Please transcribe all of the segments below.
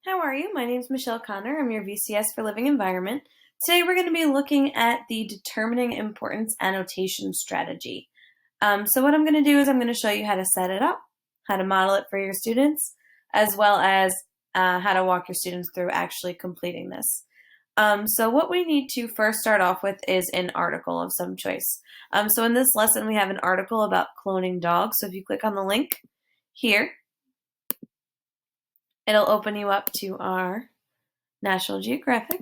How are you? My name is Michelle Connor. I'm your VCS for Living Environment. Today we're going to be looking at the determining importance annotation strategy. So what I'm going to do is I'm going to show you how to set it up, how to model it for your students, as well as how to walk your students through actually completing this. So what we need to first start off with is an article of some choice. So in this lesson we have an article about cloning dogs. So if you click on the link here, it'll open you up to our National Geographic.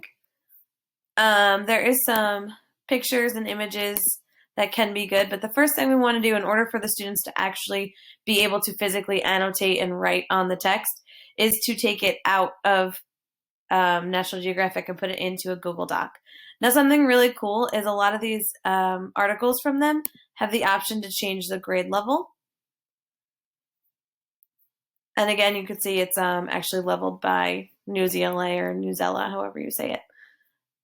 There is some pictures and images that can be good, but the first thing we want to do in order for the students to actually be able to physically annotate and write on the text is to take it out of National Geographic and put it into a Google Doc. Now, something really cool is a lot of these articles from them have the option to change the grade level. And again, you can see it's actually leveled by Newsela or Newsela, however you say it.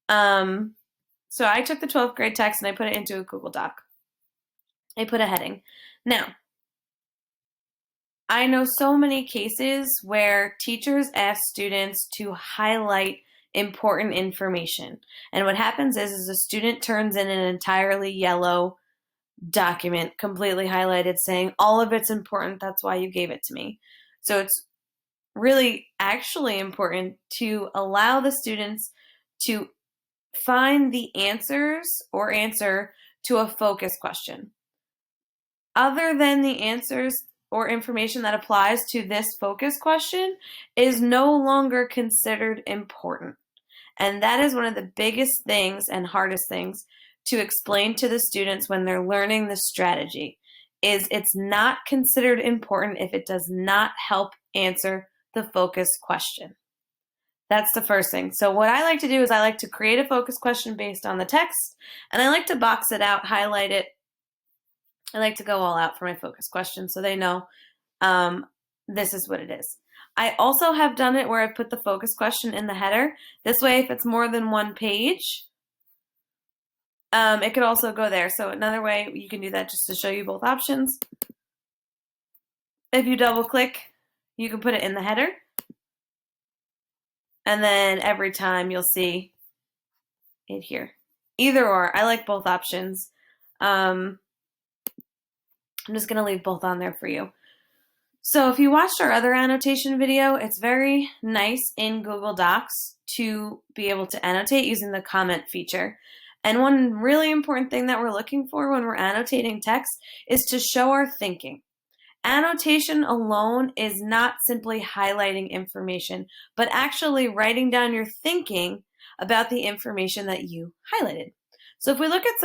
So I took the 12th grade text and I put it into a Google Doc. I put a heading. Now, I know so many cases where teachers ask students to highlight important information. And what happens is a student turns in an entirely yellow document, completely highlighted, saying all of it's important, that's why you gave it to me. So it's really actually important to allow the students to find the answers or answer to a focus question. Other than the answers or information that applies to this focus question is no longer considered important. And that is one of the biggest things and hardest things to explain to the students when they're learning the strategy is it's not considered important if it does not help answer the focus question. That's the first thing. So what I like to do is I like to create a focus question based on the text, and I like to box it out, highlight it. I like to go all out for my focus question so they know this is what it is. I also have done it where I put the focus question in the header. This way, if it's more than one page, it could also go there. So another way you can do that just to show you both options. If you double click, you can put it in the header. And then every time you'll see it here. Either or, I like both options. I'm just going to leave both on there for you. So if you watched our other annotation video, it's very nice in Google Docs to be able to annotate using the comment feature. And one really important thing that we're looking for when we're annotating text is to show our thinking. Annotation alone is not simply highlighting information, but actually writing down your thinking about the information that you highlighted. So if we look at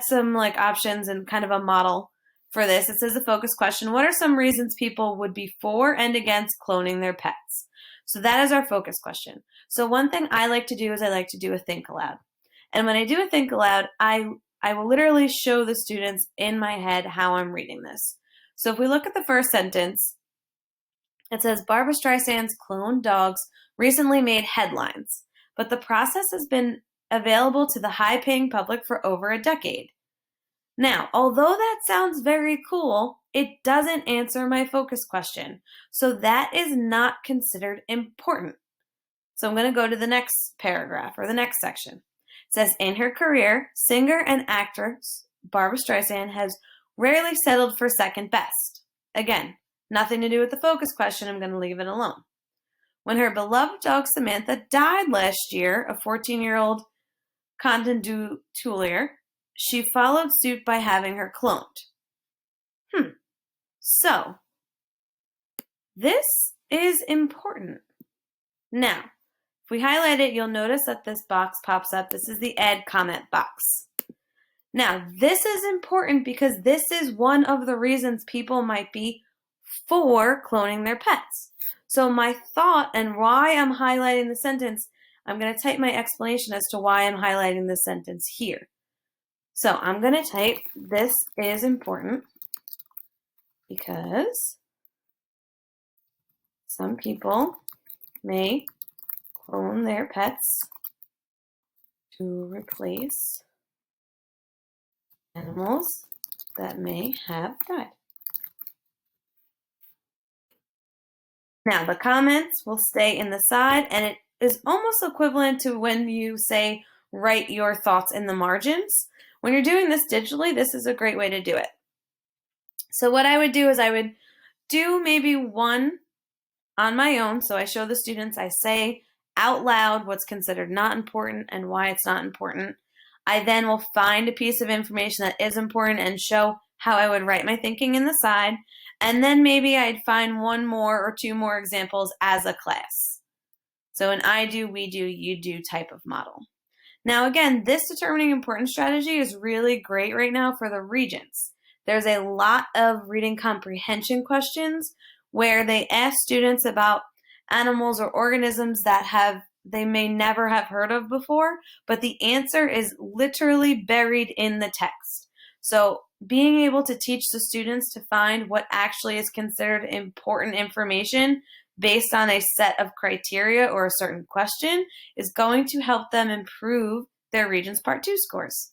some like options and kind of a model for this, it says the focus question, what are some reasons people would be for and against cloning their pets? So that is our focus question. So one thing I like to do is I like to do a think aloud. And when I do a think aloud, I will literally show the students in my head how I'm reading this. So if we look at the first sentence, it says Barbra Streisand's cloned dogs recently made headlines, but the process has been available to the high-paying public for over a decade. Now, although that sounds very cool, it doesn't answer my focus question. So that is not considered important. So I'm going to go to the next paragraph or the next section. It says, in her career, singer and actress Barbra Streisand has rarely settled for second best. Again, nothing to do with the focus question. I'm going to leave it alone. When her beloved dog Samantha died last year, a 14-year-old Contentulier, she followed suit by having her cloned. So, this is important. Now, if we highlight it, you'll notice that this box pops up. This is the add comment box. Now, this is important because this is one of the reasons people might be for cloning their pets. So my thought and why I'm highlighting the sentence, I'm going to type my explanation as to why I'm highlighting this sentence here. So I'm going to type, this is important because some people may clone their pets to replace animals that may have died. Now, the comments will stay in the side, and it is almost equivalent to when you say write your thoughts in the margins. When you're doing this digitally, this is a great way to do it. So what I would do is I would do maybe one on my own. So I show the students, I say out loud what's considered not important and why it's not important. I then will find a piece of information that is important and show how I would write my thinking in the side. And then maybe I'd find one more or two more examples as a class. So an I do, we do, you do type of model. Now again, this determining importance strategy is really great right now for the Regents. There's a lot of reading comprehension questions where they ask students about animals or organisms that they may never have heard of before, but the answer is literally buried in the text. So being able to teach the students to find what actually is considered important information based on a set of criteria or a certain question is going to help them improve their Regents Part 2 scores.